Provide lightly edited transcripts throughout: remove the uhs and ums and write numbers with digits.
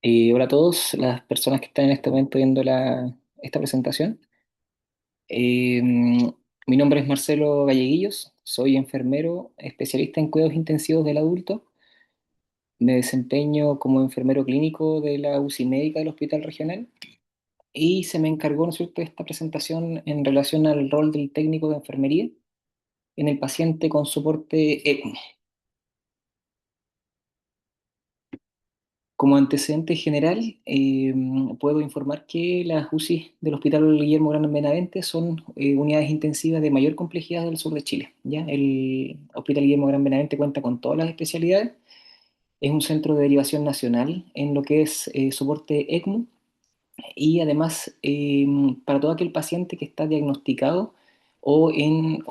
Hola a todos las personas que están en este momento viendo esta presentación. Mi nombre es Marcelo Galleguillos, soy enfermero especialista en cuidados intensivos del adulto. Me desempeño como enfermero clínico de la UCI médica del Hospital Regional y se me encargó, ¿no es cierto?, esta presentación en relación al rol del técnico de enfermería en el paciente con soporte ECMO. Como antecedente general, puedo informar que las UCI del Hospital Guillermo Gran Benavente son unidades intensivas de mayor complejidad del sur de Chile. ¿Ya? El Hospital Guillermo Gran Benavente cuenta con todas las especialidades, es un centro de derivación nacional en lo que es soporte ECMO y además para todo aquel paciente que está diagnosticado o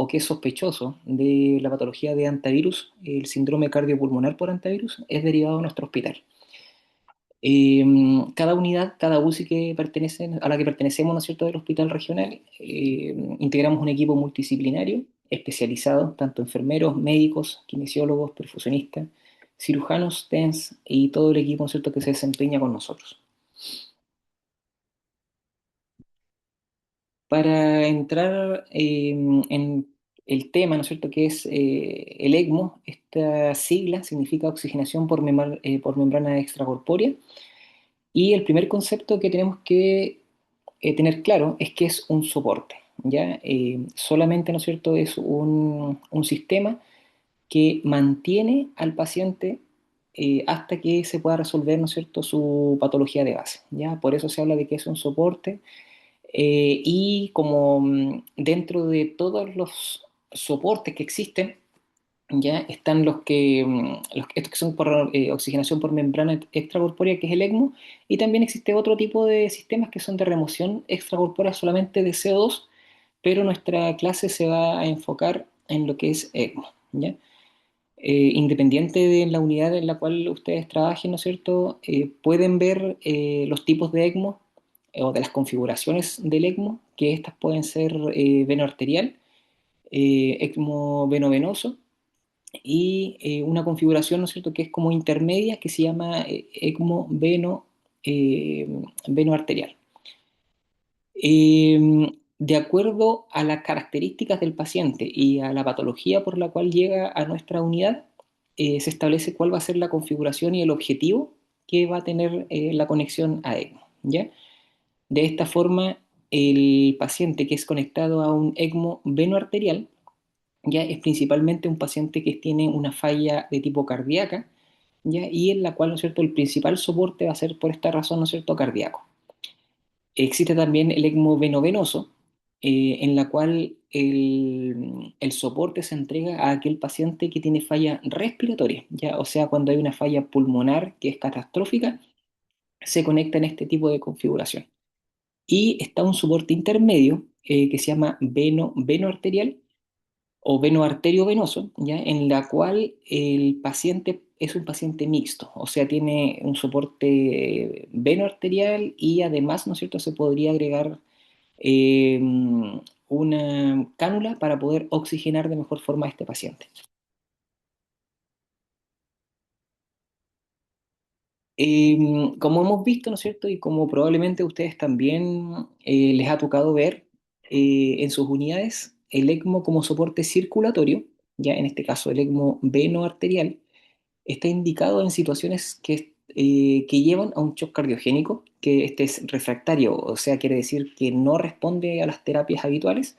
que es sospechoso de la patología de hantavirus, el síndrome cardiopulmonar por hantavirus, es derivado a nuestro hospital. Cada unidad, cada UCI a la que pertenecemos, ¿no es cierto?, del hospital regional, integramos un equipo multidisciplinario, especializado, tanto enfermeros, médicos, kinesiólogos, perfusionistas, cirujanos, TENS y todo el equipo, ¿no es cierto?, que se desempeña con nosotros. Para entrar en el tema, ¿no es cierto?, que es el ECMO, esta sigla significa oxigenación por membrana extracorpórea. Y el primer concepto que tenemos que tener claro es que es un soporte, ¿ya? Solamente, ¿no es cierto?, es un sistema que mantiene al paciente hasta que se pueda resolver, ¿no es cierto?, su patología de base, ¿ya? Por eso se habla de que es un soporte y como dentro de todos los soportes que existen, ya están estos que son por oxigenación por membrana extracorpórea, que es el ECMO, y también existe otro tipo de sistemas que son de remoción extracorpórea solamente de CO2, pero nuestra clase se va a enfocar en lo que es ECMO, ¿ya? Independiente de la unidad en la cual ustedes trabajen, ¿no es cierto? Pueden ver los tipos de ECMO o de las configuraciones del ECMO, que estas pueden ser venoarterial, ECMO venovenoso, y una configuración, ¿no es cierto?, que es como intermedia, que se llama ECMO veno arterial. De acuerdo a las características del paciente y a la patología por la cual llega a nuestra unidad, se establece cuál va a ser la configuración y el objetivo que va a tener la conexión a ECMO, ¿ya? De esta forma, el paciente que es conectado a un ECMO veno arterial ya es principalmente un paciente que tiene una falla de tipo cardíaca, ya, y en la cual, ¿no es cierto?, el principal soporte va a ser por esta razón, ¿no es cierto?, cardíaco. Existe también el ECMO venovenoso, en la cual el soporte se entrega a aquel paciente que tiene falla respiratoria, ya, o sea, cuando hay una falla pulmonar que es catastrófica, se conecta en este tipo de configuración. Y está un soporte intermedio que se llama veno arterial, o venoarterio venoso, ¿ya? En la cual el paciente es un paciente mixto, o sea, tiene un soporte venoarterial y además, ¿no es cierto?, se podría agregar una cánula para poder oxigenar de mejor forma a este paciente. Como hemos visto, ¿no es cierto?, y como probablemente a ustedes también les ha tocado ver en sus unidades, el ECMO como soporte circulatorio, ya en este caso el ECMO venoarterial, está indicado en situaciones que llevan a un shock cardiogénico, que este es refractario, o sea, quiere decir que no responde a las terapias habituales,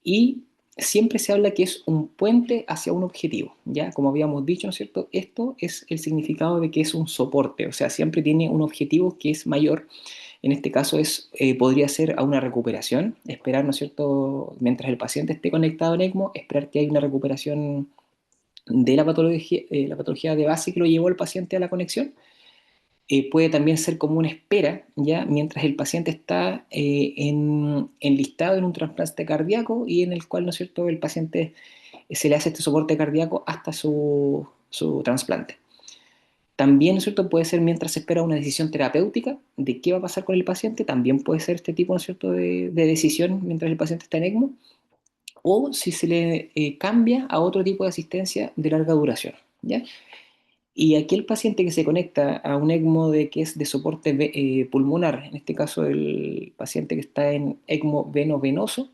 y siempre se habla que es un puente hacia un objetivo, ¿ya? Como habíamos dicho, ¿no es cierto? Esto es el significado de que es un soporte, o sea, siempre tiene un objetivo que es mayor. En este caso podría ser a una recuperación, esperar, ¿no es cierto?, mientras el paciente esté conectado en ECMO, esperar que haya una recuperación de la patología de base que lo llevó al paciente a la conexión. Puede también ser como una espera, ¿ya? Mientras el paciente está enlistado en un trasplante cardíaco y en el cual, ¿no es cierto?, el paciente se le hace este soporte cardíaco hasta su trasplante. También, ¿no es cierto?, puede ser mientras se espera una decisión terapéutica de qué va a pasar con el paciente, también puede ser este tipo, ¿no es cierto?, de decisión mientras el paciente está en ECMO, o si se le cambia a otro tipo de asistencia de larga duración, ¿ya? Y aquí el paciente que se conecta a un ECMO que es de soporte pulmonar, en este caso el paciente que está en ECMO veno-venoso,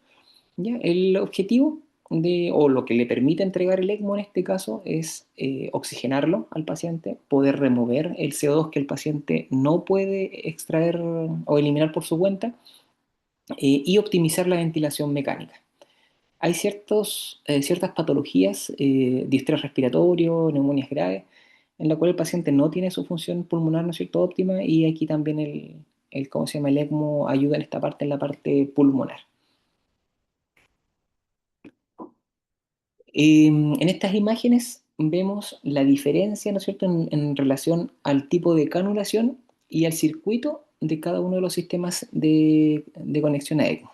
¿ya? El objetivo o lo que le permite entregar el ECMO en este caso es oxigenarlo al paciente, poder remover el CO2 que el paciente no puede extraer o eliminar por su cuenta, y optimizar la ventilación mecánica. Hay ciertas patologías, distrés respiratorio, neumonías graves, en la cual el paciente no tiene su función pulmonar, ¿no es cierto?, óptima, y aquí también ¿cómo se llama? El ECMO ayuda en esta parte, en la parte pulmonar. En estas imágenes vemos la diferencia, ¿no es cierto?, en relación al tipo de canulación y al circuito de cada uno de los sistemas de conexión a ECMO.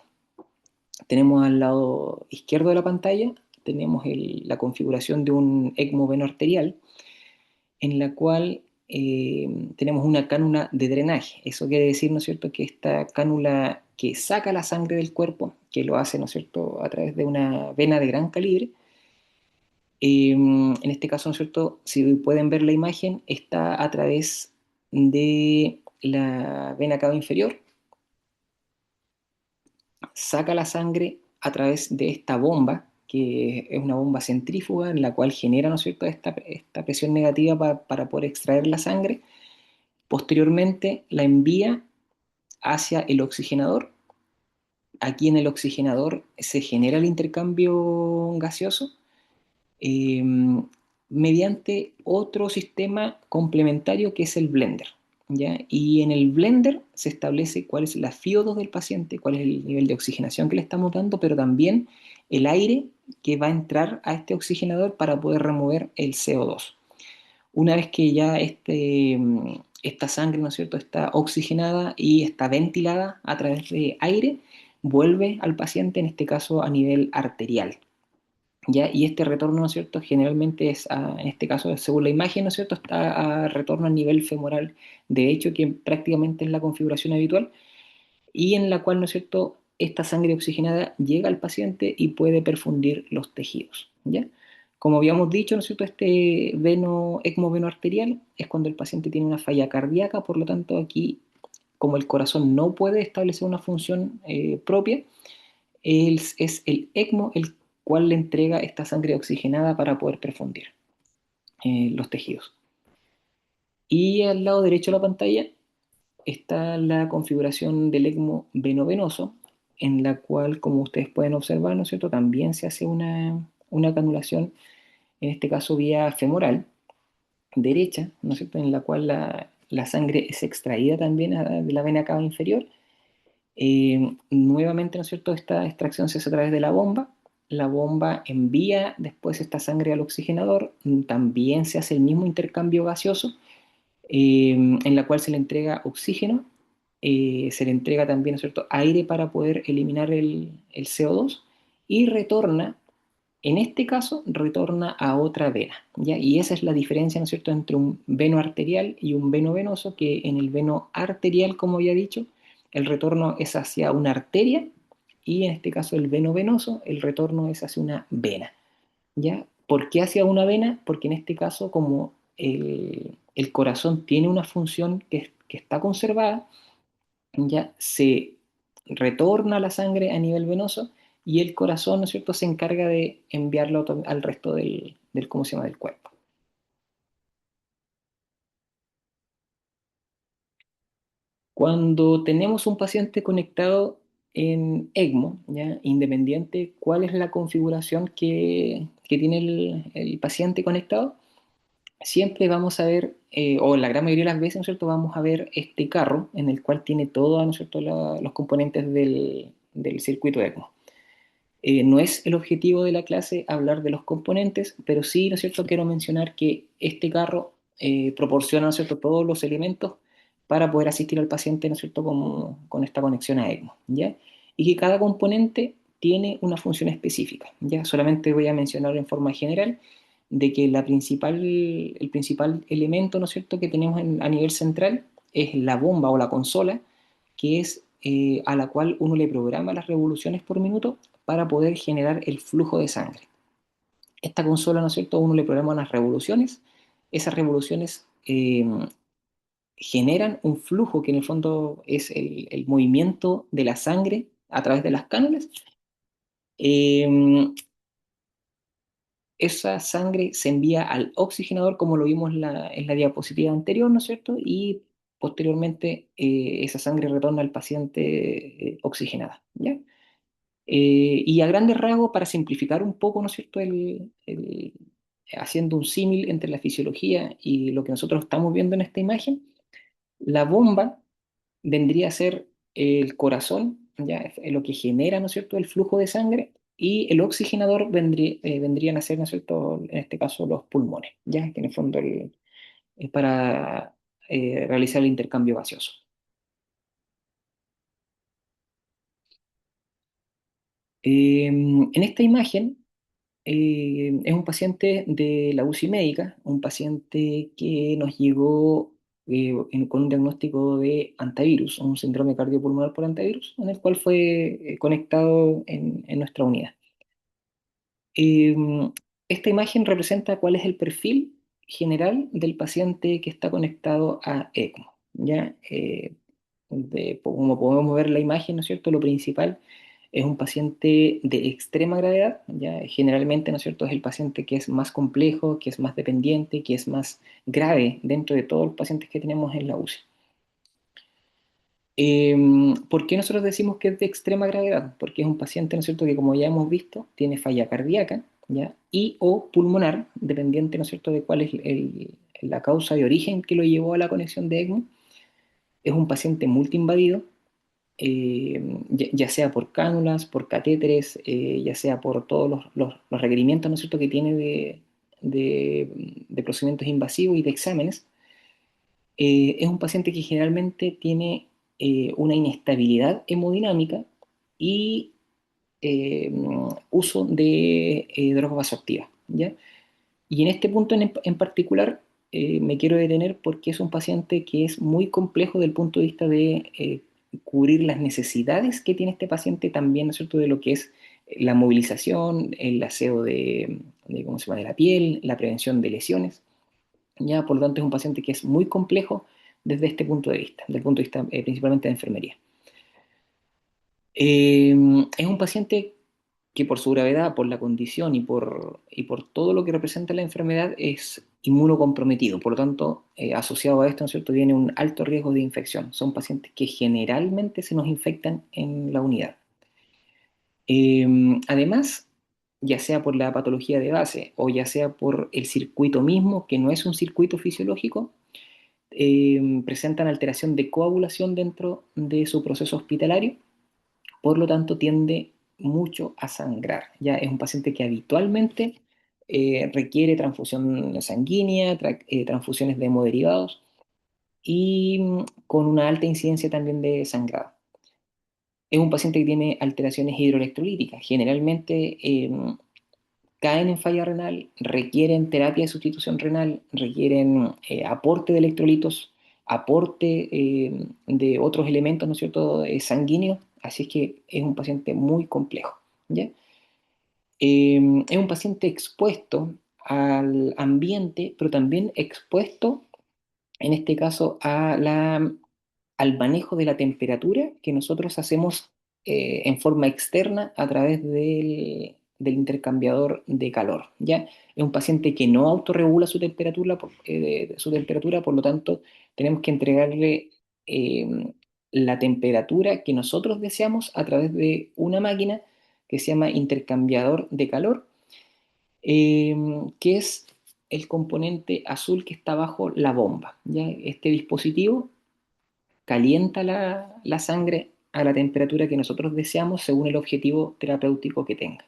Tenemos al lado izquierdo de la pantalla, tenemos la configuración de un ECMO veno arterial, en la cual tenemos una cánula de drenaje. Eso quiere decir, ¿no es cierto?, que esta cánula que saca la sangre del cuerpo, que lo hace, ¿no es cierto?, a través de una vena de gran calibre. En este caso, ¿no es cierto?, si pueden ver la imagen, está a través de la vena cava inferior, saca la sangre a través de esta bomba, que es una bomba centrífuga en la cual genera, ¿no es cierto?, esta presión negativa para poder extraer la sangre. Posteriormente la envía hacia el oxigenador. Aquí en el oxigenador se genera el intercambio gaseoso eh, mediante otro sistema complementario que es el blender, ¿ya? Y en el blender se establece cuál es la FiO2 del paciente, cuál es el nivel de oxigenación que le estamos dando, pero también el aire que va a entrar a este oxigenador para poder remover el CO2. Una vez que ya esta sangre, ¿no es cierto?, está oxigenada y está ventilada a través de aire, vuelve al paciente, en este caso a nivel arterial. ¿Ya? Y este retorno, ¿no es cierto?, generalmente en este caso, según la imagen, ¿no es cierto?, está a retorno a nivel femoral, de hecho, que prácticamente es la configuración habitual, y en la cual, ¿no es cierto?, esta sangre oxigenada llega al paciente y puede perfundir los tejidos, ¿ya? Como habíamos dicho, ¿no es cierto?, este ECMO veno arterial es cuando el paciente tiene una falla cardíaca, por lo tanto aquí, como el corazón no puede establecer una función propia, es el ECMO el cual le entrega esta sangre oxigenada para poder perfundir los tejidos. Y al lado derecho de la pantalla está la configuración del ECMO venovenoso, en la cual, como ustedes pueden observar, ¿no es cierto?, también se hace una canulación, en este caso vía femoral derecha, ¿no es cierto?, en la cual la sangre es extraída también de la vena cava inferior. Nuevamente, ¿no es cierto?, esta extracción se hace a través de la bomba envía después esta sangre al oxigenador, también se hace el mismo intercambio gaseoso, en la cual se le entrega oxígeno, se le entrega también, ¿no es cierto?, aire para poder eliminar el CO2 y retorna, en este caso, retorna a otra vena, ¿ya? Y esa es la diferencia, ¿no es cierto?, entre un veno arterial y un veno venoso, que en el veno arterial, como había dicho, el retorno es hacia una arteria, y en este caso el veno venoso, el retorno es hacia una vena, ¿ya? ¿Por qué hacia una vena? Porque en este caso, como el corazón tiene una función que está conservada, ya se retorna la sangre a nivel venoso y el corazón, ¿no es cierto?, se encarga de enviarlo al resto ¿cómo se llama?, del cuerpo. Cuando tenemos un paciente conectado en ECMO, ¿ya?, independiente cuál es la configuración que tiene el paciente conectado, siempre vamos a ver, o la gran mayoría de las veces, ¿no es cierto?, vamos a ver este carro en el cual tiene todos, ¿no es cierto?, los componentes del circuito ECMO. No es el objetivo de la clase hablar de los componentes, pero sí, ¿no es cierto?, quiero mencionar que este carro proporciona, ¿no es cierto?, todos los elementos para poder asistir al paciente, ¿no es cierto?, con esta conexión a ECMO, ¿ya? Y que cada componente tiene una función específica, ¿ya? Solamente voy a mencionar en forma general de que el principal elemento, ¿no es cierto?, que tenemos a nivel central es la bomba o la consola, que es a la cual uno le programa las revoluciones por minuto para poder generar el flujo de sangre. Esta consola, ¿no es cierto?, uno le programa unas revoluciones esas revoluciones generan un flujo que en el fondo es el movimiento de la sangre a través de las cánulas. Eh, Esa sangre se envía al oxigenador, como lo vimos en la diapositiva anterior, ¿no es cierto? Y posteriormente esa sangre retorna al paciente oxigenada, ¿ya? Y a grandes rasgos, para simplificar un poco, ¿no es cierto? Haciendo un símil entre la fisiología y lo que nosotros estamos viendo en esta imagen, la bomba vendría a ser el corazón, ya es lo que genera, ¿no es cierto?, el flujo de sangre, y el oxigenador vendrían a ser, ¿no es cierto?, en este caso los pulmones, ya que en el fondo es para realizar el intercambio gaseoso. En esta imagen es un paciente de la UCI médica, un paciente que nos llegó con un diagnóstico de antivirus, un síndrome cardiopulmonar por antivirus, en el cual fue conectado en nuestra unidad. Eh, Esta imagen representa cuál es el perfil general del paciente que está conectado a ECMO. ¿Ya? Como podemos ver en la imagen, ¿no es cierto? Lo principal es un paciente de extrema gravedad, ¿ya? Generalmente, ¿no es cierto? Es el paciente que es más complejo, que es más dependiente, que es más grave dentro de todos los pacientes que tenemos en la UCI. ¿Por qué nosotros decimos que es de extrema gravedad? Porque es un paciente, ¿no es cierto?, que como ya hemos visto, tiene falla cardíaca, ¿ya? Y o pulmonar, dependiente, ¿no es cierto?, de cuál es la causa de origen que lo llevó a la conexión de ECMO. Es un paciente multiinvadido, ya sea por cánulas, por catéteres, ya sea por todos los requerimientos, ¿no es cierto?, que tiene de procedimientos invasivos y de exámenes. Es un paciente que generalmente tiene una inestabilidad hemodinámica y uso de drogas vasoactivas, ¿ya? Y en este punto en particular me quiero detener porque es un paciente que es muy complejo desde el punto de vista de cubrir las necesidades que tiene este paciente también, ¿no es cierto?, de lo que es la movilización, el aseo ¿cómo se llama?, de la piel, la prevención de lesiones. Ya, por lo tanto, es un paciente que es muy complejo desde este punto de vista, desde el punto de vista principalmente de enfermería. Eh, es un paciente que por su gravedad, por la condición y por todo lo que representa la enfermedad es inmunocomprometido. Por lo tanto, asociado a esto, ¿no es cierto?, tiene un alto riesgo de infección. Son pacientes que generalmente se nos infectan en la unidad. Además, ya sea por la patología de base o ya sea por el circuito mismo, que no es un circuito fisiológico, presentan alteración de coagulación dentro de su proceso hospitalario, por lo tanto tiende mucho a sangrar. Ya es un paciente que habitualmente requiere transfusión sanguínea, transfusiones de hemoderivados y con una alta incidencia también de sangrado. Es un paciente que tiene alteraciones hidroelectrolíticas. Generalmente caen en falla renal, requieren terapia de sustitución renal, requieren aporte de electrolitos, aporte de otros elementos, ¿no es cierto?, sanguíneos, así es que es un paciente muy complejo, ¿ya? Es un paciente expuesto al ambiente, pero también expuesto, en este caso, al manejo de la temperatura que nosotros hacemos en forma externa a través del intercambiador de calor, ¿ya? Es un paciente que no autorregula su temperatura, por lo tanto, tenemos que entregarle la temperatura que nosotros deseamos a través de una máquina que se llama intercambiador de calor, eh, que es el componente azul que está bajo la bomba, ¿ya? Este dispositivo calienta la sangre a la temperatura que nosotros deseamos según el objetivo terapéutico que tenga.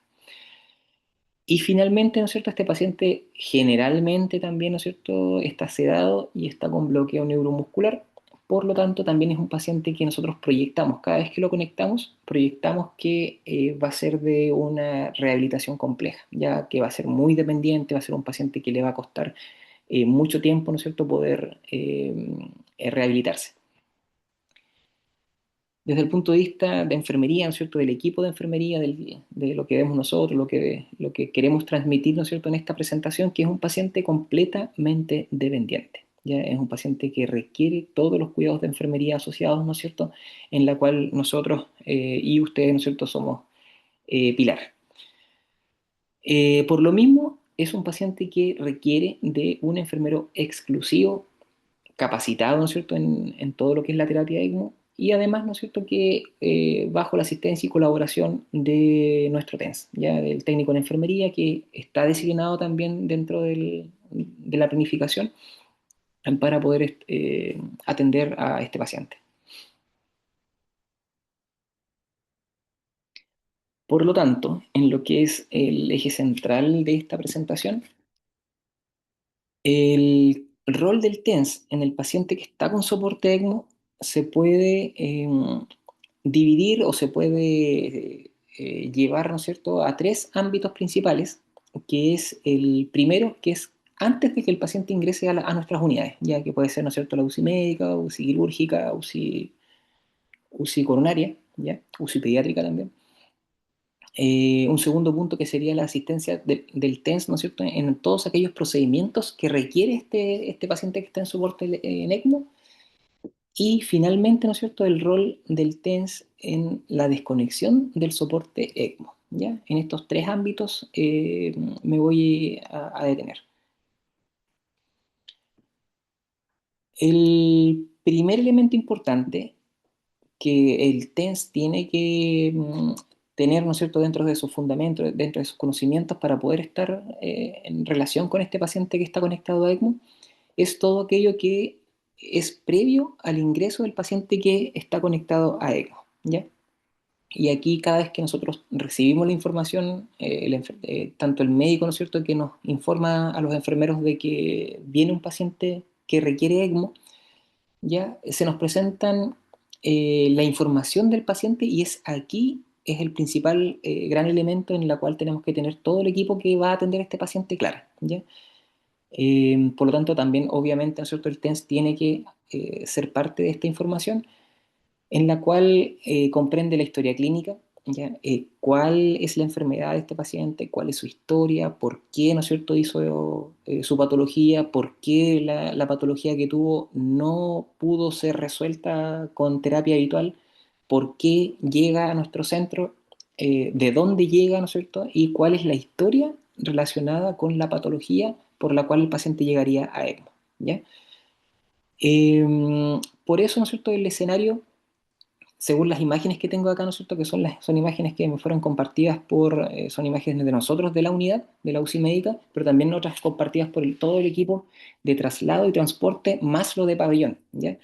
Y finalmente, ¿no es cierto?, este paciente generalmente también, ¿no es cierto?, está sedado y está con bloqueo neuromuscular. Por lo tanto, también es un paciente que nosotros proyectamos, cada vez que lo conectamos, proyectamos que va a ser de una rehabilitación compleja, ya que va a ser muy dependiente, va a ser un paciente que le va a costar mucho tiempo, ¿no es cierto?, poder rehabilitarse. Desde el punto de vista de enfermería, ¿no es cierto?, del equipo de enfermería, de lo que vemos nosotros, lo que queremos transmitir, ¿no es cierto?, en esta presentación, que es un paciente completamente dependiente. ¿Ya? Es un paciente que requiere todos los cuidados de enfermería asociados, ¿no es cierto?, en la cual nosotros y ustedes, ¿no es cierto?, somos pilar. Por lo mismo, es un paciente que requiere de un enfermero exclusivo capacitado, ¿no es cierto?, en todo lo que es la terapia ECMO y además, ¿no es cierto?, que bajo la asistencia y colaboración de nuestro TENS, ya del técnico en enfermería que está designado también dentro de la planificación para poder atender a este paciente. Por lo tanto, en lo que es el eje central de esta presentación, el rol del TENS en el paciente que está con soporte ECMO se puede dividir o se puede llevar, ¿no es cierto?, a tres ámbitos principales, que es el primero, que es antes de que el paciente ingrese a nuestras unidades, ya que puede ser, ¿no es cierto?, la UCI médica, UCI quirúrgica, UCI coronaria, ¿ya? UCI pediátrica también. Un segundo punto que sería la asistencia del TENS, ¿no es cierto?, en todos aquellos procedimientos que requiere este paciente que está en soporte en ECMO. Y finalmente, ¿no es cierto?, el rol del TENS en la desconexión del soporte ECMO. ¿Ya? En estos tres ámbitos me voy a detener. El primer elemento importante que el TENS tiene que tener, ¿no es cierto?, dentro de sus fundamentos, dentro de sus conocimientos para poder estar en relación con este paciente que está conectado a ECMO, es todo aquello que es previo al ingreso del paciente que está conectado a ECMO, ¿ya? Y aquí cada vez que nosotros recibimos la información, tanto el médico, ¿no es cierto?, que nos informa a los enfermeros de que viene un paciente que requiere ECMO, ya se nos presentan la información del paciente y es aquí es el principal gran elemento en la cual tenemos que tener todo el equipo que va a atender a este paciente claro, ¿ya? Por lo tanto, también obviamente, ¿no es cierto?, el TENS tiene que ser parte de esta información en la cual comprende la historia clínica, ¿ya? Cuál es la enfermedad de este paciente, cuál es su historia, por qué, ¿no es cierto?, hizo su patología, por qué la patología que tuvo no pudo ser resuelta con terapia habitual, por qué llega a nuestro centro, de dónde llega, ¿no es cierto?, y cuál es la historia relacionada con la patología por la cual el paciente llegaría a ECMO, ¿ya? Por eso, ¿no es cierto?, el escenario según las imágenes que tengo acá, ¿no es cierto?, que son imágenes que me fueron compartidas son imágenes de nosotros de la unidad, de la UCI médica, pero también otras compartidas por todo el equipo de traslado y transporte, más lo de pabellón, ¿ya?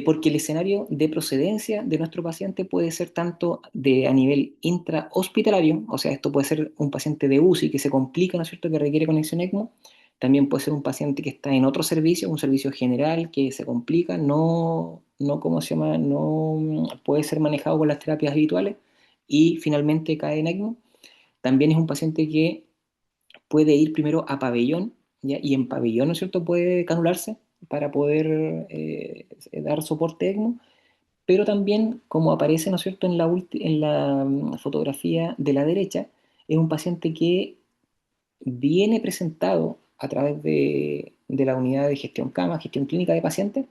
Porque el escenario de procedencia de nuestro paciente puede ser tanto a nivel intrahospitalario, o sea, esto puede ser un paciente de UCI que se complica, ¿no es cierto?, que requiere conexión ECMO, también puede ser un paciente que está en otro servicio, un servicio general que se complica, no ¿cómo se llama?, no puede ser manejado con las terapias habituales y finalmente cae en ECMO. También es un paciente que puede ir primero a pabellón, ¿ya? Y en pabellón, ¿no es cierto?, puede canularse para poder dar soporte ECMO, pero también, como aparece, ¿no es cierto?, en la fotografía de la derecha, es un paciente que viene presentado a través de la unidad de gestión cama, gestión clínica de pacientes,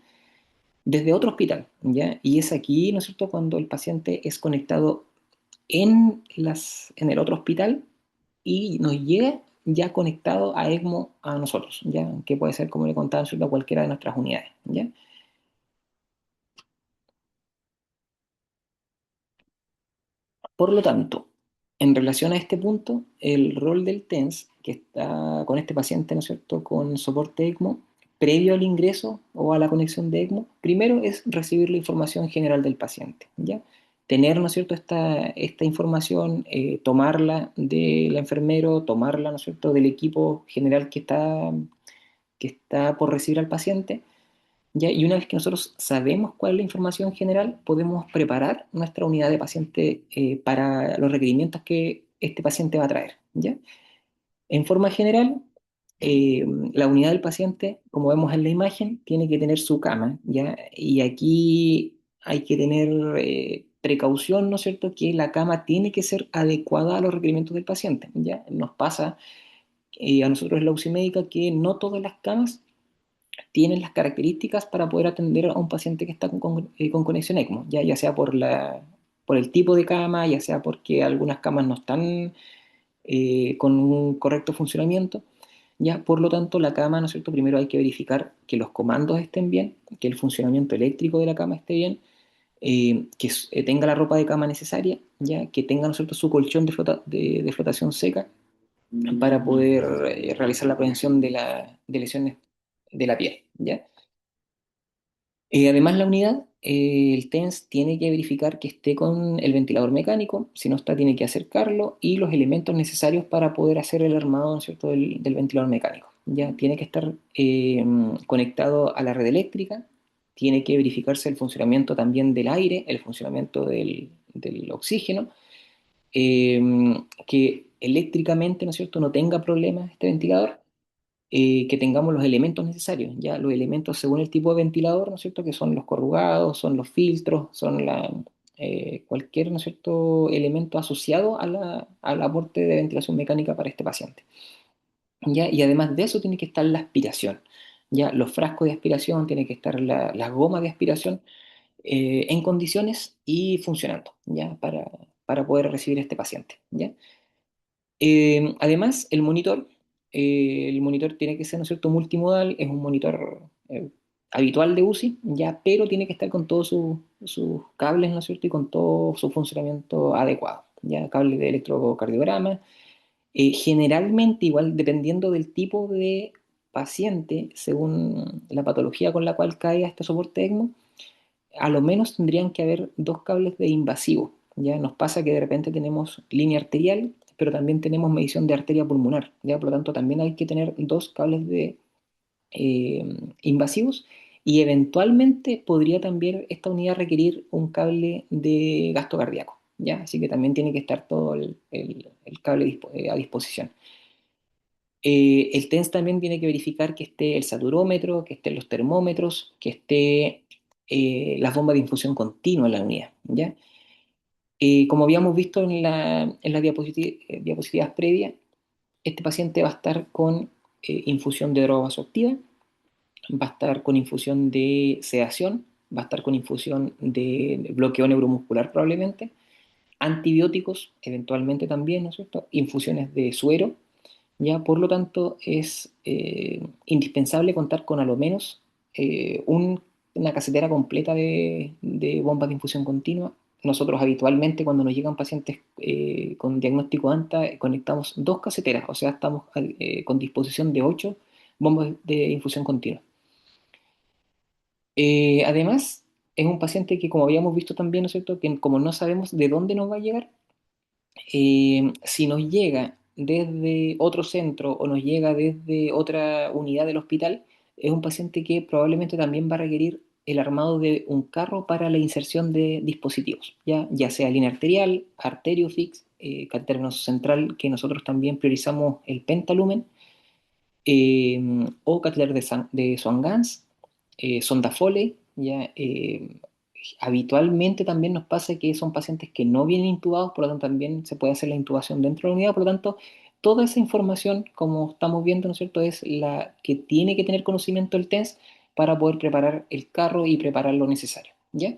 desde otro hospital, ¿ya? Y es aquí, ¿no es cierto?, cuando el paciente es conectado en el otro hospital y nos llega ya conectado a ECMO a nosotros, ¿ya? Que puede ser, como le contaba, ¿cierto?, a cualquiera de nuestras unidades, ¿ya? Por lo tanto, en relación a este punto, el rol del TENS, que está con este paciente, ¿no es cierto?, con soporte ECMO, previo al ingreso o a la conexión de ECMO, primero es recibir la información general del paciente, ¿ya? Tener, ¿no es cierto?, esta información, tomarla del enfermero, tomarla, ¿no es cierto?, del equipo general que está por recibir al paciente, ¿ya? Y una vez que nosotros sabemos cuál es la información general, podemos preparar nuestra unidad de paciente para los requerimientos que este paciente va a traer, ¿ya? En forma general, la unidad del paciente, como vemos en la imagen, tiene que tener su cama, ¿ya? Y aquí hay que tener precaución, ¿no es cierto?, que la cama tiene que ser adecuada a los requerimientos del paciente, ¿ya? Nos pasa a nosotros en la UCI médica que no todas las camas tienen las características para poder atender a un paciente que está con conexión ECMO, ya sea por el tipo de cama, ya sea porque algunas camas no están con un correcto funcionamiento. Ya, por lo tanto, la cama, ¿no es cierto? Primero hay que verificar que los comandos estén bien, que el funcionamiento eléctrico de la cama esté bien, que tenga la ropa de cama necesaria, ya, que tenga, ¿no es cierto?, su colchón de flotación seca para poder realizar la prevención de lesiones de la piel, ¿ya? Además, la unidad, el TENS tiene que verificar que esté con el ventilador mecánico, si no está, tiene que acercarlo y los elementos necesarios para poder hacer el armado, ¿no es cierto?, del ventilador mecánico. Ya tiene que estar conectado a la red eléctrica, tiene que verificarse el funcionamiento también del aire, el funcionamiento del oxígeno, eh, que eléctricamente, ¿no es cierto?, no tenga problemas este ventilador, que tengamos los elementos necesarios, ya los elementos según el tipo de ventilador, ¿no es cierto?, que son los corrugados, son los filtros, son cualquier, ¿no es cierto?, elemento asociado al aporte de ventilación mecánica para este paciente. ¿Ya? Y además de eso tiene que estar la aspiración, ya los frascos de aspiración, tiene que estar las gomas de aspiración en condiciones y funcionando, ya para poder recibir este paciente, ¿ya? Además, el monitor tiene que ser, ¿no es cierto?, multimodal, es un monitor habitual de UCI, ya, pero tiene que estar con todos sus cables, ¿no es cierto?, y con todo su funcionamiento adecuado, ya, cables de electrocardiograma. Generalmente, igual, dependiendo del tipo de paciente, según la patología con la cual caiga este soporte ECMO, a lo menos tendrían que haber dos cables de invasivo. Ya nos pasa que de repente tenemos línea arterial, pero también tenemos medición de arteria pulmonar. Ya, por lo tanto, también hay que tener dos cables de eh, invasivos y eventualmente podría también esta unidad requerir un cable de gasto cardíaco. ¿Ya? Así que también tiene que estar todo el cable a disposición. El TENS también tiene que verificar que esté el saturómetro, que estén los termómetros, que esté las bombas de infusión continua en la unidad, ¿ya? Como habíamos visto en las diapositivas previas, este paciente va a estar con infusión de droga vasoactiva, va a estar con infusión de sedación, va a estar con infusión de bloqueo neuromuscular probablemente, antibióticos eventualmente también, ¿no es cierto? Infusiones de suero. Ya, por lo tanto, es indispensable contar con a lo menos una casetera completa de bombas de infusión continua. Nosotros habitualmente cuando nos llegan pacientes con diagnóstico ANTA conectamos dos caseteras, o sea, estamos con disposición de 8 bombas de infusión continua. Además, es un paciente que, como habíamos visto también, ¿no es cierto?, que como no sabemos de dónde nos va a llegar, si nos llega desde otro centro o nos llega desde otra unidad del hospital, es un paciente que probablemente también va a requerir el armado de un carro para la inserción de dispositivos, ya sea línea arterial, arteriofix, catéter venoso central, que nosotros también priorizamos el pentalumen, o catéter de Swan-Ganz, sonda Foley, ya, habitualmente también nos pasa que son pacientes que no vienen intubados, por lo tanto también se puede hacer la intubación dentro de la unidad, por lo tanto toda esa información, como estamos viendo, ¿no es cierto?, es la que tiene que tener conocimiento el TENS para poder preparar el carro y preparar lo necesario, ¿ya?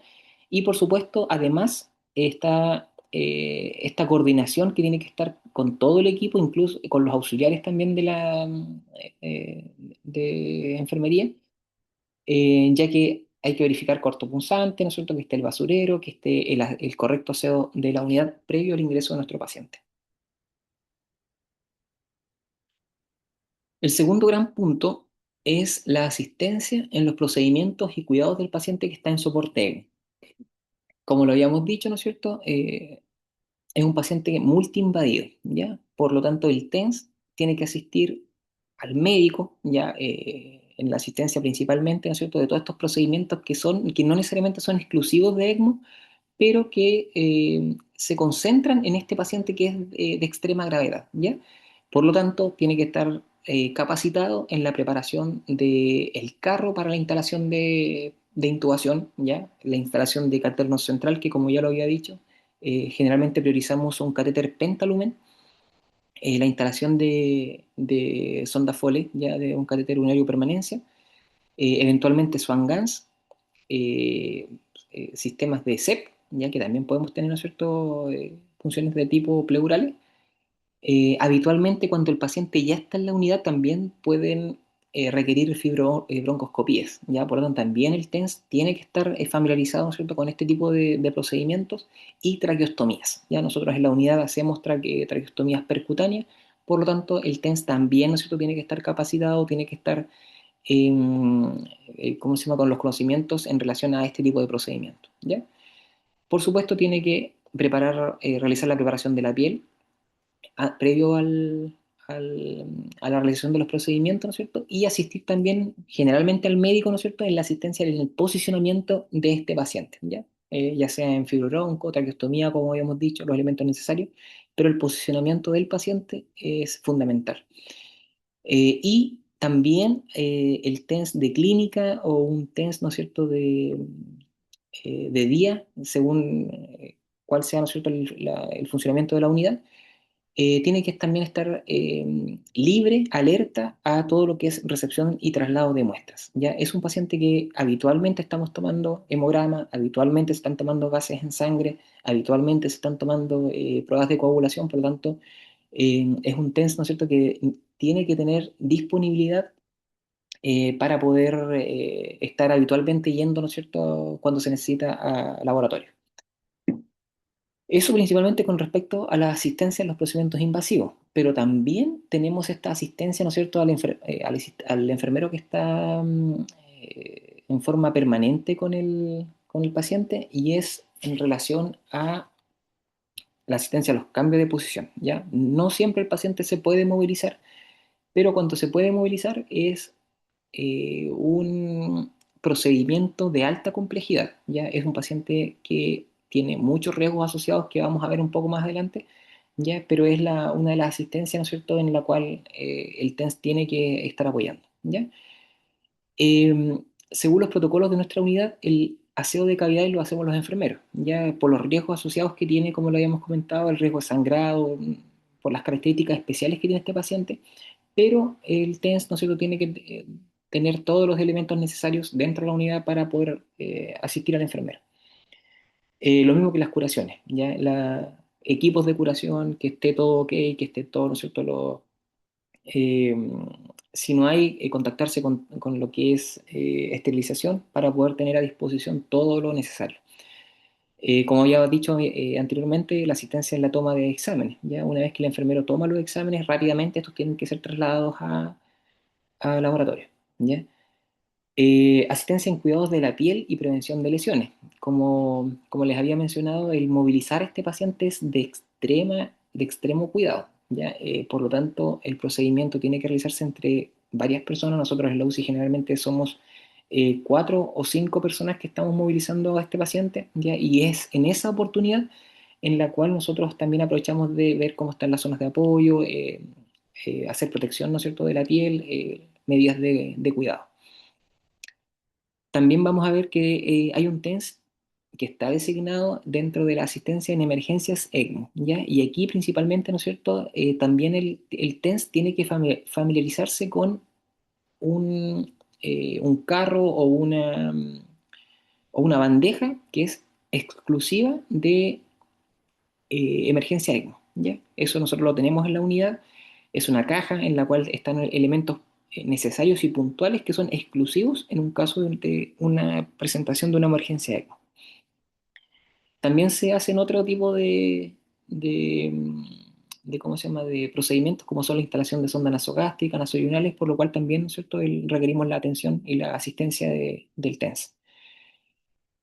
Y por supuesto, además, está esta coordinación que tiene que estar con todo el equipo, incluso con los auxiliares también eh, de enfermería, ya que hay que verificar cortopunzante, ¿no es cierto?, que esté el basurero, que esté el correcto aseo de la unidad previo al ingreso de nuestro paciente. El segundo gran punto es la asistencia en los procedimientos y cuidados del paciente que está en soporte ECMO. Como lo habíamos dicho, ¿no es cierto?, es un paciente multiinvadido, ¿ya? Por lo tanto, el TENS tiene que asistir al médico, ¿ya? En la asistencia principalmente, ¿no es cierto?, de todos estos procedimientos que no necesariamente son exclusivos de ECMO, pero que se concentran en este paciente que es de extrema gravedad, ¿ya? Por lo tanto, tiene que estar capacitado en la preparación del carro para la instalación de intubación, ¿ya? La instalación de catéter central, que como ya lo había dicho, generalmente priorizamos un catéter pentalumen, la instalación de sonda Foley, ya de un catéter urinario permanencia, eventualmente Swan Ganz, eh, sistemas de CEP, ya que también podemos tener, ¿no es cierto?, funciones de tipo pleurales. Habitualmente cuando el paciente ya está en la unidad también pueden requerir broncoscopías, ¿ya? Por lo tanto, también el TENS tiene que estar familiarizado, ¿no es cierto?, con este tipo de procedimientos y traqueostomías, ¿ya? Nosotros en la unidad hacemos traqueostomías percutáneas, por lo tanto, el TENS también, ¿no es cierto?, tiene que estar capacitado, tiene que estar, ¿cómo se llama?, con los conocimientos en relación a este tipo de procedimientos, ¿ya? Por supuesto, tiene que realizar la preparación de la piel previo a la realización de los procedimientos, ¿no es cierto? Y asistir también generalmente al médico, ¿no es cierto?, en la asistencia en el posicionamiento de este paciente, ¿ya? Ya sea en fibrobronco, traqueostomía, como habíamos dicho, los elementos necesarios, pero el posicionamiento del paciente es fundamental. Y también el TENS de clínica o un TENS, ¿no es cierto?, de día, según cuál sea, ¿no es cierto?, el funcionamiento de la unidad, tiene que también estar libre, alerta a todo lo que es recepción y traslado de muestras. Ya es un paciente que habitualmente estamos tomando hemograma, habitualmente se están tomando gases en sangre, habitualmente se están tomando pruebas de coagulación, por lo tanto, es un TENS, ¿no es cierto?, que tiene que tener disponibilidad para poder estar habitualmente yendo, ¿no es cierto?, cuando se necesita a laboratorio. Eso principalmente con respecto a la asistencia en los procedimientos invasivos, pero también tenemos esta asistencia, ¿no es cierto?, al enfermero que está en forma permanente con el paciente y es en relación a la asistencia a los cambios de posición, ¿ya? No siempre el paciente se puede movilizar, pero cuando se puede movilizar es un procedimiento de alta complejidad, ¿ya? Es un paciente que tiene muchos riesgos asociados que vamos a ver un poco más adelante, ¿ya? Pero es una de las asistencias, ¿no es cierto?, en la cual el TENS tiene que estar apoyando, ¿ya? Según los protocolos de nuestra unidad, el aseo de cavidades lo hacemos los enfermeros, ya por los riesgos asociados que tiene, como lo habíamos comentado, el riesgo de sangrado, por las características especiales que tiene este paciente, pero el TENS, ¿no es cierto?, tiene que tener todos los elementos necesarios dentro de la unidad para poder asistir al enfermero. Lo mismo que las curaciones, ¿ya? Equipos de curación, que esté todo ok, que esté todo, ¿no es cierto?, eh, si no hay, contactarse con lo que es esterilización para poder tener a disposición todo lo necesario. Como había dicho anteriormente, la asistencia en la toma de exámenes, ¿ya? Una vez que el enfermero toma los exámenes, rápidamente estos tienen que ser trasladados a laboratorio, ¿ya? Asistencia en cuidados de la piel y prevención de lesiones. Como les había mencionado, el movilizar a este paciente es de extremo cuidado, ¿ya? Por lo tanto, el procedimiento tiene que realizarse entre varias personas. Nosotros en la UCI generalmente somos 4 o 5 personas que estamos movilizando a este paciente, ¿ya? Y es en esa oportunidad en la cual nosotros también aprovechamos de ver cómo están las zonas de apoyo, hacer protección, ¿no es cierto?, de la piel, medidas de cuidado. También vamos a ver que hay un TENS que está designado dentro de la asistencia en emergencias ECMO, ¿ya? Y aquí principalmente, ¿no es cierto?, también el TENS tiene que familiarizarse con un carro o una bandeja que es exclusiva de emergencia ECMO, ¿ya? Eso nosotros lo tenemos en la unidad, es una caja en la cual están elementos necesarios y puntuales que son exclusivos en un caso de una presentación de una emergencia ECMO. También se hacen otro tipo de, mm, ¿cómo se llama?, de procedimientos como son la instalación de sonda nasogástrica, nasoionales, por lo cual también, ¿no es cierto?, requerimos la atención y la asistencia del TENS.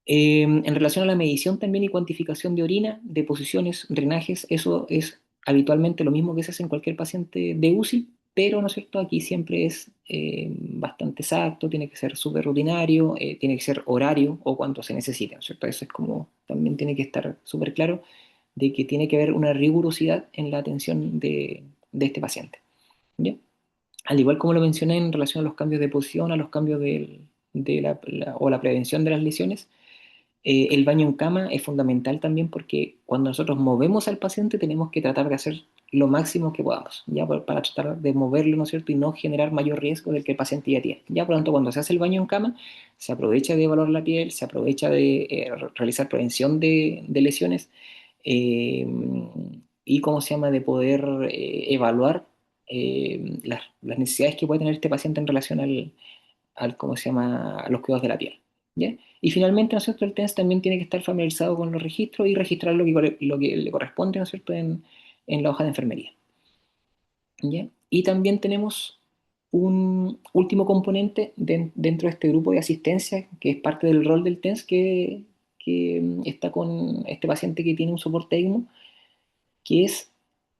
En relación a la medición también y cuantificación de orina, de posiciones, drenajes, eso es habitualmente lo mismo que se hace en cualquier paciente de UCI, pero ¿no es cierto? Aquí siempre es bastante exacto, tiene que ser súper rutinario, tiene que ser horario o cuando se necesite, ¿no es cierto? Eso es como, también tiene que estar súper claro de que tiene que haber una rigurosidad en la atención de este paciente, ¿ya? Al igual como lo mencioné en relación a los cambios de posición, a los cambios o la prevención de las lesiones. El baño en cama es fundamental también porque cuando nosotros movemos al paciente tenemos que tratar de hacer lo máximo que podamos, ya para tratar de moverlo, ¿no es cierto? Y no generar mayor riesgo del que el paciente ya tiene. Ya por lo tanto, cuando se hace el baño en cama, se aprovecha de evaluar la piel, se aprovecha de realizar prevención de lesiones, eh, y, ¿cómo se llama?, de poder evaluar las necesidades que puede tener este paciente en relación ¿cómo se llama?, a los cuidados de la piel. ¿Ya? Y finalmente, ¿no es cierto?, el TENS también tiene que estar familiarizado con los registros y registrar lo que le corresponde, ¿no es cierto?, en la hoja de enfermería. ¿Ya? Y también tenemos un último componente dentro de este grupo de asistencia, que es parte del rol del TENS, que está con este paciente que tiene un soporte ECMO, que es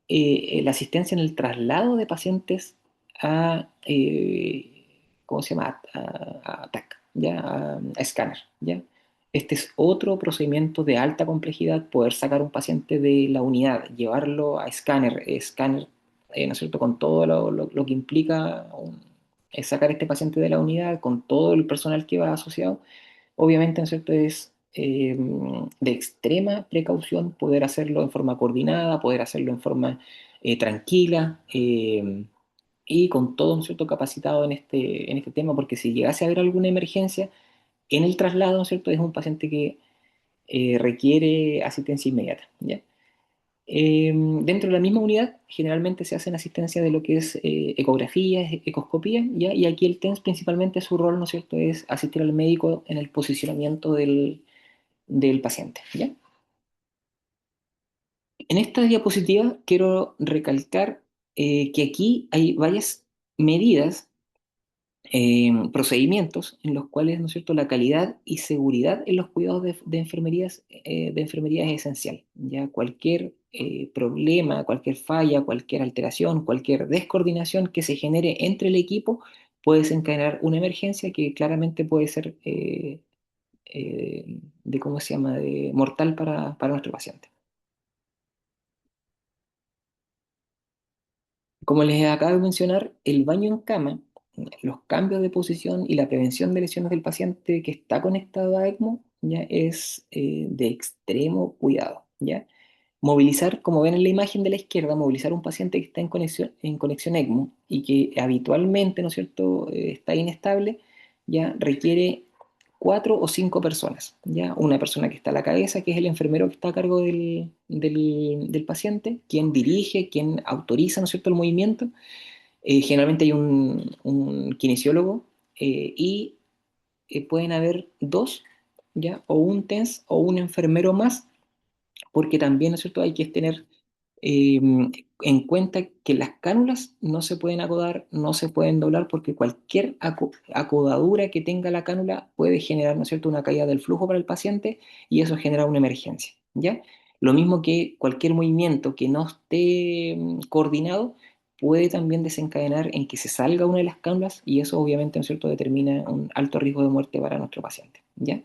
la asistencia en el traslado de pacientes a, ¿cómo se llama?, a TAC, ¿ya? A escáner, ¿ya? Este es otro procedimiento de alta complejidad, poder sacar un paciente de la unidad, llevarlo a escáner, ¿no es cierto?, con todo lo que implica sacar este paciente de la unidad, con todo el personal que va asociado. Obviamente, ¿no es cierto?, es de extrema precaución poder hacerlo en forma coordinada, poder hacerlo en forma tranquila, y con todo, ¿no es cierto?, capacitado en este tema, porque si llegase a haber alguna emergencia en el traslado, ¿no es cierto?, es un paciente que requiere asistencia inmediata, ¿ya? Dentro de la misma unidad, generalmente se hacen asistencia de lo que es ecografía, ecoscopía, ¿ya? Y aquí el TENS principalmente su rol, ¿no es cierto?, es asistir al médico en el posicionamiento del paciente, ¿ya? En esta diapositiva quiero recalcar que aquí hay varias medidas, procedimientos en los cuales, ¿no es cierto?, la calidad y seguridad en los cuidados de enfermería es esencial. Ya cualquier problema, cualquier falla, cualquier alteración, cualquier descoordinación que se genere entre el equipo puede desencadenar una emergencia que claramente puede ser ¿cómo se llama?, de mortal para nuestro paciente. Como les acabo de mencionar, el baño en cama, los cambios de posición y la prevención de lesiones del paciente que está conectado a ECMO ya es de extremo cuidado, ¿ya? Movilizar, como ven en la imagen de la izquierda, movilizar un paciente que está en conexión ECMO y que habitualmente, ¿no es cierto?, está inestable, ya requiere 4 o 5 personas, ya una persona que está a la cabeza, que es el enfermero que está a cargo del paciente, quien dirige, quien autoriza, ¿no es cierto?, el movimiento. Generalmente hay un kinesiólogo, y pueden haber dos, ya, o un TENS o un enfermero más, porque también, ¿no es cierto?, hay que tener eh, en cuenta que las cánulas no se pueden acodar, no se pueden doblar, porque cualquier acodadura que tenga la cánula puede generar, ¿no es cierto?, una caída del flujo para el paciente y eso genera una emergencia, ¿ya? Lo mismo que cualquier movimiento que no esté coordinado puede también desencadenar en que se salga una de las cánulas y eso obviamente, ¿no es cierto?, determina un alto riesgo de muerte para nuestro paciente, ¿ya?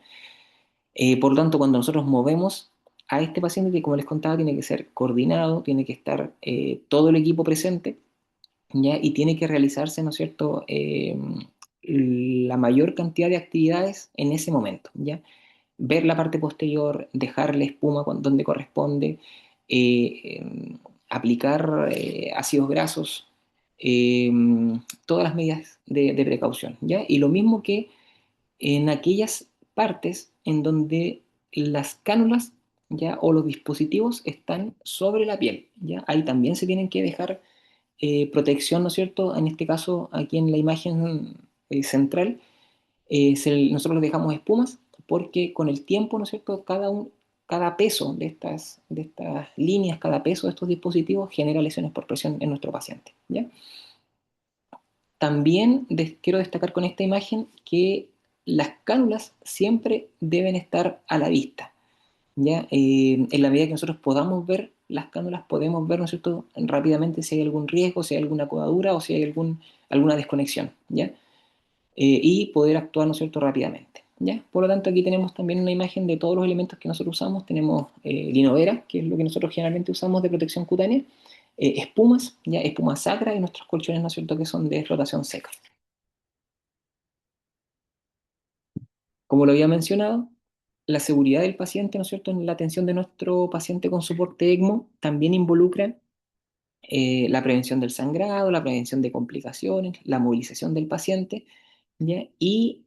Por lo tanto, cuando nosotros movemos a este paciente, que como les contaba, tiene que ser coordinado, tiene que estar todo el equipo presente, ¿ya? Y tiene que realizarse, ¿no es cierto?, la mayor cantidad de actividades en ese momento, ¿ya? Ver la parte posterior, dejar la espuma donde corresponde, eh, eh, aplicar ácidos grasos, eh, todas las medidas de precaución, ¿ya? Y lo mismo que en aquellas partes en donde las cánulas, ¿ya?, o los dispositivos están sobre la piel, ¿ya? Ahí también se tienen que dejar protección, ¿no es cierto? En este caso, aquí en la imagen central, nosotros les dejamos espumas porque con el tiempo, ¿no es cierto?, cada peso de estas líneas, cada peso de estos dispositivos genera lesiones por presión en nuestro paciente, ¿ya? También quiero destacar con esta imagen que las cánulas siempre deben estar a la vista, ¿ya? En la medida que nosotros podamos ver las cánulas, podemos ver, ¿no es cierto?, rápidamente si hay algún riesgo, si hay alguna codadura o si hay alguna desconexión, ¿ya? Y poder actuar, ¿no es cierto?, rápidamente, ¿ya? Por lo tanto, aquí tenemos también una imagen de todos los elementos que nosotros usamos. Tenemos linovera, que es lo que nosotros generalmente usamos de protección cutánea, espumas, ya espuma sacra y nuestros colchones, ¿no es cierto?, que son de flotación seca. Como lo había mencionado, la seguridad del paciente, ¿no es cierto?, en la atención de nuestro paciente con soporte ECMO también involucra la prevención del sangrado, la prevención de complicaciones, la movilización del paciente, ¿ya? Y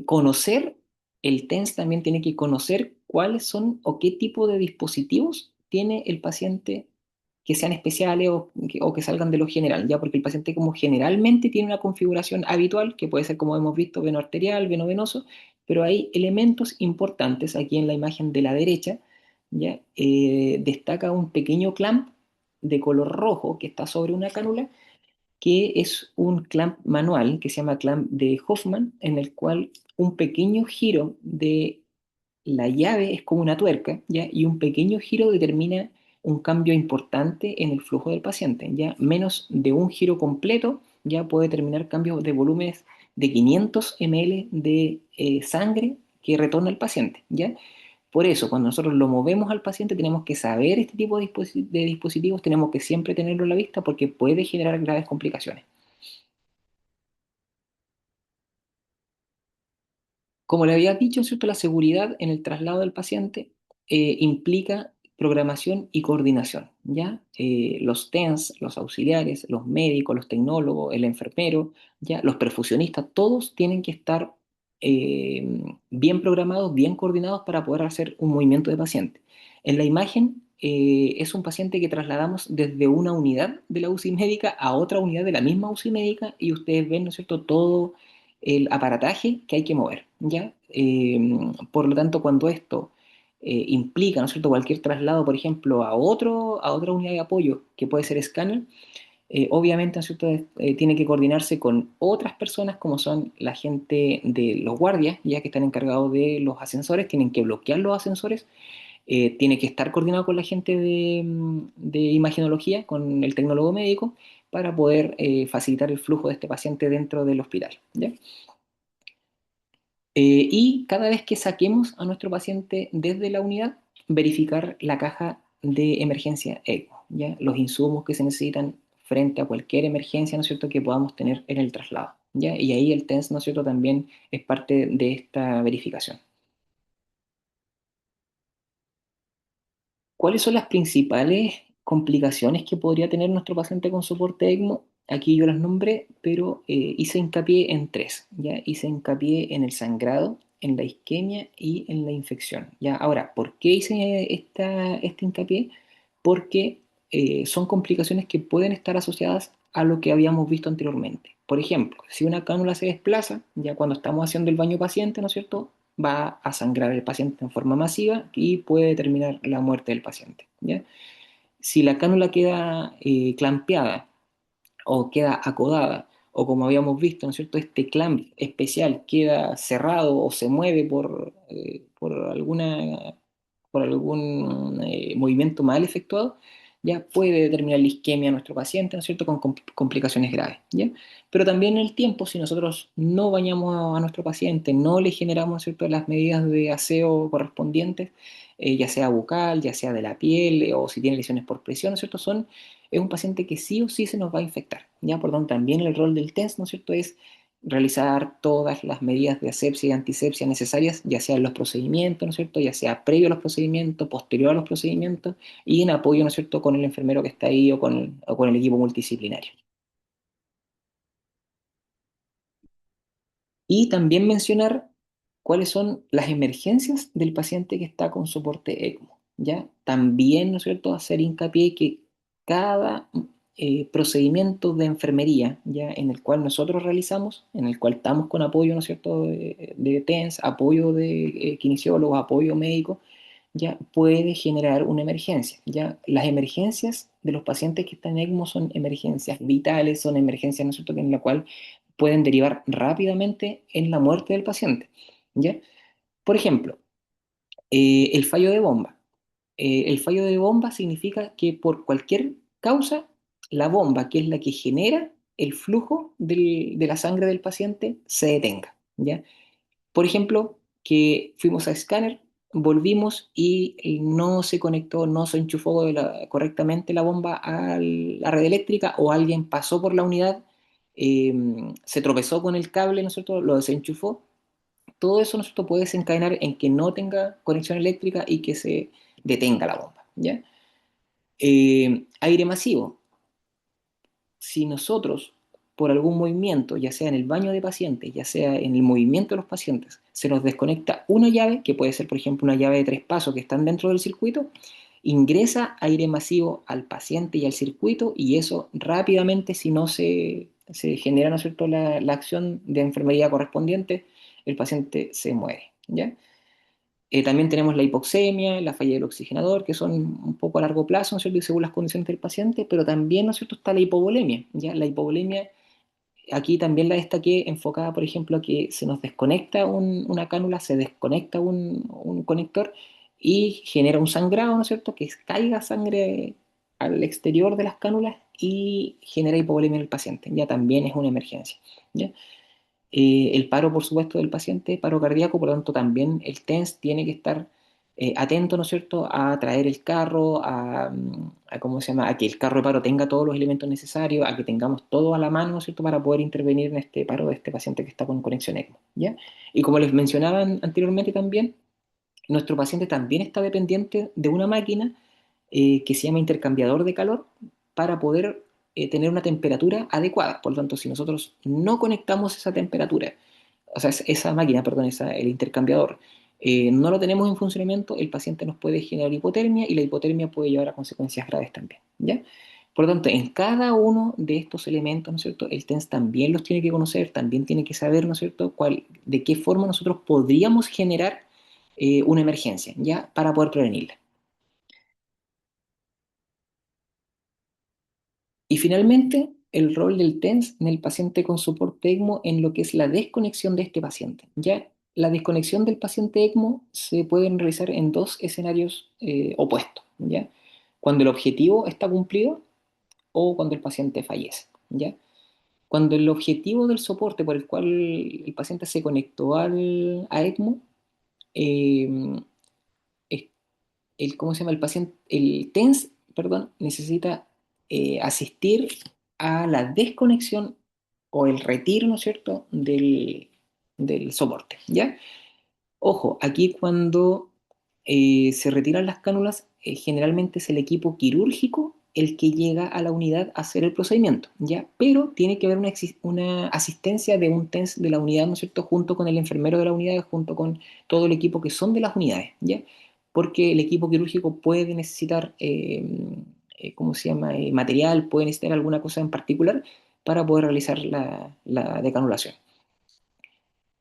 conocer, el TENS también tiene que conocer cuáles son o qué tipo de dispositivos tiene el paciente que sean especiales o que salgan de lo general, ya porque el paciente como generalmente tiene una configuración habitual, que puede ser como hemos visto, veno arterial, veno venoso, pero hay elementos importantes aquí en la imagen de la derecha, ya destaca un pequeño clamp de color rojo que está sobre una cánula que es un clamp manual que se llama clamp de Hoffman, en el cual un pequeño giro de la llave es como una tuerca, ¿ya? Y un pequeño giro determina un cambio importante en el flujo del paciente, ¿ya? Menos de un giro completo ya puede determinar cambios de volúmenes de 500 ml de sangre que retorna al paciente, ¿ya? Por eso, cuando nosotros lo movemos al paciente, tenemos que saber este tipo de dispositivos, tenemos que siempre tenerlo a la vista porque puede generar graves complicaciones. Como le había dicho, ¿cierto? La seguridad en el traslado del paciente implica programación y coordinación, ¿ya? Los TENS, los auxiliares, los médicos, los tecnólogos, el enfermero, ¿ya? Los perfusionistas, todos tienen que estar bien programados, bien coordinados para poder hacer un movimiento de paciente. En la imagen es un paciente que trasladamos desde una unidad de la UCI médica a otra unidad de la misma UCI médica y ustedes ven, ¿no es cierto?, todo el aparataje que hay que mover, ¿ya? Por lo tanto, cuando esto implica, ¿no es cierto?, cualquier traslado, por ejemplo, a otra unidad de apoyo, que puede ser escáner, obviamente, ¿no es cierto?, tiene que coordinarse con otras personas, como son la gente de los guardias, ya que están encargados de los ascensores, tienen que bloquear los ascensores, tiene que estar coordinado con la gente de imagenología, con el tecnólogo médico, para poder facilitar el flujo de este paciente dentro del hospital, ¿ya? Y cada vez que saquemos a nuestro paciente desde la unidad, verificar la caja de emergencia ECMO, ¿ya? Los insumos que se necesitan frente a cualquier emergencia, ¿no es cierto?, que podamos tener en el traslado, ¿ya? Y ahí el TENS, ¿no es cierto?, también es parte de esta verificación. ¿Cuáles son las principales complicaciones que podría tener nuestro paciente con soporte ECMO? Aquí yo las nombré, pero hice hincapié en tres, ¿ya? Hice hincapié en el sangrado, en la isquemia y en la infección, ¿ya? Ahora, ¿por qué hice este hincapié? Porque son complicaciones que pueden estar asociadas a lo que habíamos visto anteriormente. Por ejemplo, si una cánula se desplaza, ya cuando estamos haciendo el baño paciente, ¿no es cierto?, va a sangrar el paciente en forma masiva y puede determinar la muerte del paciente, ¿ya? Si la cánula queda clampeada o queda acodada, o como habíamos visto, ¿no es cierto?, este clamp especial queda cerrado o se mueve por algún movimiento mal efectuado, ya puede determinar la isquemia a nuestro paciente, ¿no es cierto?, con complicaciones graves, ¿ya? Pero también en el tiempo, si nosotros no bañamos a nuestro paciente, no le generamos, ¿no es cierto?, las medidas de aseo correspondientes, ya sea bucal, ya sea de la piel, o si tiene lesiones por presión, ¿no es cierto?, es un paciente que sí o sí se nos va a infectar, ¿ya? Por tanto, también el rol del test, ¿no es cierto?, es realizar todas las medidas de asepsia y antisepsia necesarias, ya sea en los procedimientos, ¿no es cierto?, ya sea previo a los procedimientos, posterior a los procedimientos, y en apoyo, ¿no es cierto?, con el enfermero que está ahí o con el equipo multidisciplinario. Y también mencionar cuáles son las emergencias del paciente que está con soporte ECMO, ¿ya? También, ¿no es cierto?, hacer hincapié que cada procedimiento de enfermería, ¿ya?, en el cual nosotros realizamos, en el cual estamos con apoyo, ¿no es cierto?, de TENS, apoyo de kinesiólogos, apoyo médico, ya puede generar una emergencia, ¿ya? Las emergencias de los pacientes que están en ECMO son emergencias vitales, son emergencias, ¿no es cierto?, en la cual pueden derivar rápidamente en la muerte del paciente, ¿ya? Por ejemplo, el fallo de bomba. El fallo de bomba significa que por cualquier causa, la bomba, que es la que genera el flujo de la sangre del paciente, se detenga, ¿ya? Por ejemplo, que fuimos a escáner, volvimos y no se conectó, no se enchufó correctamente la bomba a la red eléctrica o alguien pasó por la unidad, se tropezó con el cable, ¿no es cierto?, lo desenchufó Todo eso, ¿no es cierto?, puede desencadenar en que no tenga conexión eléctrica y que se detenga la bomba, ¿ya? Aire masivo. Si nosotros, por algún movimiento, ya sea en el baño de pacientes, ya sea en el movimiento de los pacientes, se nos desconecta una llave, que puede ser, por ejemplo, una llave de 3 pasos que están dentro del circuito, ingresa aire masivo al paciente y al circuito, y eso rápidamente, si no se genera, ¿no es cierto?, la acción de enfermería correspondiente, el paciente se muere, ¿ya? También tenemos la hipoxemia, la falla del oxigenador, que son un poco a largo plazo, ¿no es cierto?, y según las condiciones del paciente, pero también, ¿no es cierto?, está la hipovolemia, ¿ya? La hipovolemia, aquí también la destaqué enfocada, por ejemplo, a que se nos desconecta una cánula, se desconecta un conector y genera un sangrado, ¿no es cierto?, que caiga sangre al exterior de las cánulas y genera hipovolemia en el paciente, ya también es una emergencia, ¿ya? El paro, por supuesto, del paciente, paro cardíaco, por lo tanto, también el TENS tiene que estar atento, ¿no es cierto?, a traer el carro, ¿cómo se llama?, a que el carro de paro tenga todos los elementos necesarios, a que tengamos todo a la mano, ¿no es cierto?, para poder intervenir en este paro de este paciente que está con conexión ECMO, ¿ya? Y como les mencionaba anteriormente también, nuestro paciente también está dependiente de una máquina que se llama intercambiador de calor para poder tener una temperatura adecuada. Por lo tanto, si nosotros no conectamos esa temperatura, o sea, esa máquina, perdón, el intercambiador, no lo tenemos en funcionamiento, el paciente nos puede generar hipotermia y la hipotermia puede llevar a consecuencias graves también, ¿ya? Por lo tanto, en cada uno de estos elementos, ¿no es cierto?, el TENS también los tiene que conocer, también tiene que saber, ¿no es cierto?, de qué forma nosotros podríamos generar una emergencia, ¿ya?, para poder prevenirla. Y finalmente, el rol del TENS en el paciente con soporte ECMO en lo que es la desconexión de este paciente. Ya la desconexión del paciente ECMO se pueden realizar en dos escenarios opuestos, ¿ya? Cuando el objetivo está cumplido o cuando el paciente fallece, ¿ya? Cuando el objetivo del soporte por el cual el paciente se conectó a ECMO eh, ¿cómo se llama? El paciente, el TENS, perdón, necesita asistir a la desconexión o el retiro, ¿no es cierto?, del soporte, ¿ya? Ojo, aquí cuando se retiran las cánulas, generalmente es el equipo quirúrgico el que llega a la unidad a hacer el procedimiento, ¿ya? Pero tiene que haber una asistencia de un TENS de la unidad, ¿no es cierto?, junto con el enfermero de la unidad, junto con todo el equipo que son de las unidades, ¿ya? Porque el equipo quirúrgico puede necesitar, ¿cómo se llama?, material, puede necesitar alguna cosa en particular para poder realizar la decanulación.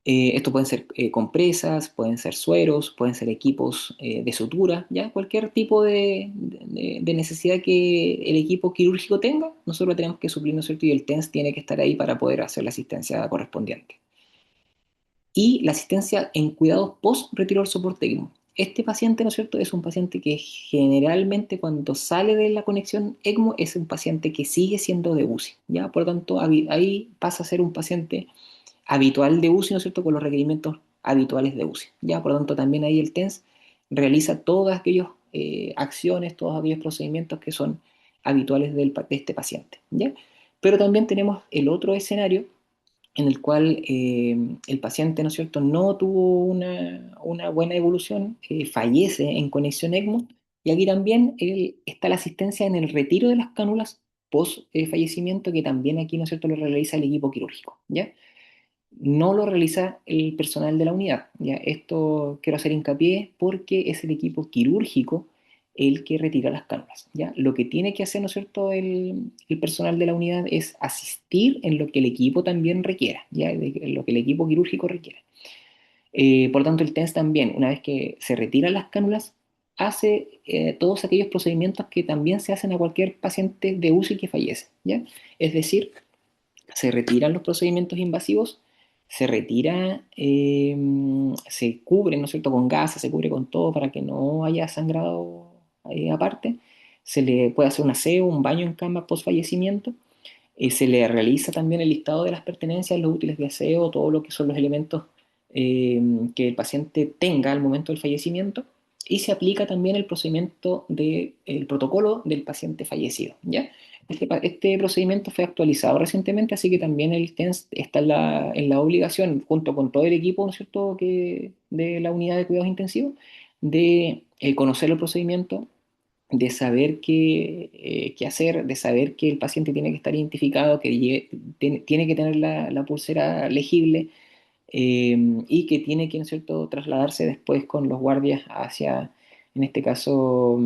Esto pueden ser compresas, pueden ser sueros, pueden ser equipos de sutura, ¿ya? Cualquier tipo de necesidad que el equipo quirúrgico tenga, nosotros la tenemos que suplir, ¿no es cierto? Y el TENS tiene que estar ahí para poder hacer la asistencia correspondiente. Y la asistencia en cuidados post-retiro del soporte ECMO. Este paciente, ¿no es cierto?, es un paciente que generalmente cuando sale de la conexión ECMO es un paciente que sigue siendo de UCI, ¿ya? Por lo tanto, ahí pasa a ser un paciente habitual de UCI, ¿no es cierto?, con los requerimientos habituales de UCI, ¿ya? Por lo tanto, también ahí el TENS realiza todas aquellas acciones, todos aquellos procedimientos que son habituales de este paciente, ¿ya? Pero también tenemos el otro escenario en el cual el paciente, ¿no es cierto?, no tuvo una buena evolución, fallece en conexión ECMO, y aquí también está la asistencia en el retiro de las cánulas post fallecimiento, que también aquí, ¿no es cierto?, lo realiza el equipo quirúrgico, ¿ya? No lo realiza el personal de la unidad, ¿ya? Esto quiero hacer hincapié porque es el equipo quirúrgico el que retira las cánulas, ¿ya? Lo que tiene que hacer, ¿no es cierto?, el personal de la unidad es asistir en lo que el equipo también requiera, ¿ya? En lo que el equipo quirúrgico requiera. Por lo tanto, el TENS también, una vez que se retiran las cánulas, hace todos aquellos procedimientos que también se hacen a cualquier paciente de UCI que fallece, ¿ya? Es decir, se retiran los procedimientos invasivos, se retira, se cubre, ¿no es cierto?, con gasas, se cubre con todo para que no haya sangrado aparte, se le puede hacer un aseo, un baño en cama post fallecimiento, se le realiza también el listado de las pertenencias, los útiles de aseo, todo lo que son los elementos que el paciente tenga al momento del fallecimiento, y se aplica también el procedimiento el protocolo del paciente fallecido, ¿ya? Este procedimiento fue actualizado recientemente, así que también el TENS está en la obligación, junto con todo el equipo, ¿no es cierto?, de la unidad de cuidados intensivos, de conocer el procedimiento, de saber qué hacer, de saber que el paciente tiene que estar identificado, que tiene que tener la pulsera legible, y que tiene que, ¿no es cierto?, trasladarse después con los guardias hacia, en este caso,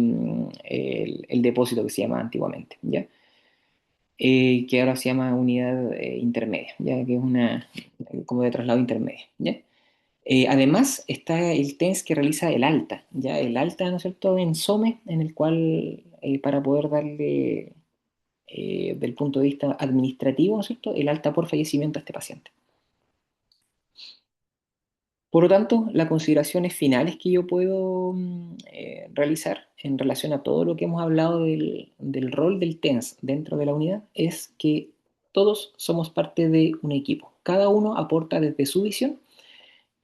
el depósito que se llama antiguamente, ¿ya? Que ahora se llama unidad intermedia, ya que es una como de traslado intermedio, ¿ya? Además está el TENS que realiza el alta, ya el alta, ¿no es cierto?, en SOME, en el cual para poder darle, del punto de vista administrativo, ¿no es cierto?, el alta por fallecimiento a este paciente. Por lo tanto, las consideraciones finales que yo puedo realizar en relación a todo lo que hemos hablado del rol del TENS dentro de la unidad es que todos somos parte de un equipo. Cada uno aporta desde su visión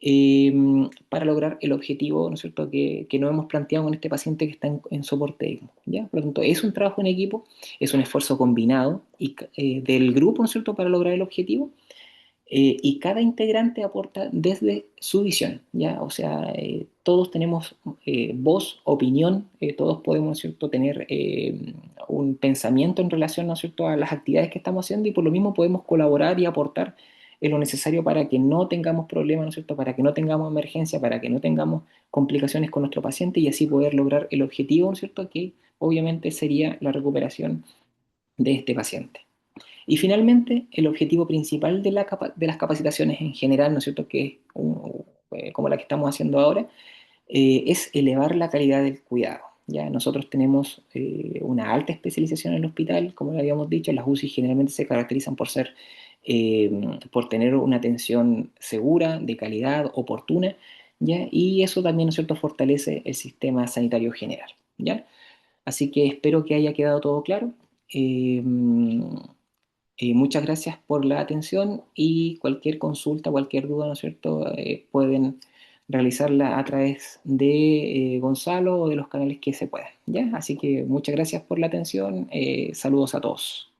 eh, para lograr el objetivo, ¿no es cierto?, que nos hemos planteado con este paciente que está en soporte ECMO, ¿ya? Por lo tanto, es un trabajo en equipo, es un esfuerzo combinado del grupo, ¿no es cierto?, para lograr el objetivo, y cada integrante aporta desde su visión, ¿ya? O sea, todos tenemos voz, opinión, todos podemos, ¿no es cierto?, tener un pensamiento en relación, ¿no es cierto?, a las actividades que estamos haciendo y por lo mismo podemos colaborar y aportar en lo necesario para que no tengamos problemas, ¿no es cierto?, para que no tengamos emergencia, para que no tengamos complicaciones con nuestro paciente y así poder lograr el objetivo, ¿no es cierto?, que obviamente sería la recuperación de este paciente. Y finalmente, el objetivo principal de las capacitaciones en general, ¿no es cierto?, que es como la que estamos haciendo ahora, es elevar la calidad del cuidado. Ya nosotros tenemos una alta especialización en el hospital, como lo habíamos dicho, las UCI generalmente se caracterizan eh, por tener una atención segura, de calidad, oportuna, ¿ya? Y eso también, ¿no es cierto?, fortalece el sistema sanitario general, ¿ya? Así que espero que haya quedado todo claro. Eh, Muchas gracias por la atención y cualquier consulta, cualquier duda, ¿no es cierto?, pueden realizarla a través de Gonzalo o de los canales que se puedan, ¿ya? Así que muchas gracias por la atención, saludos a todos.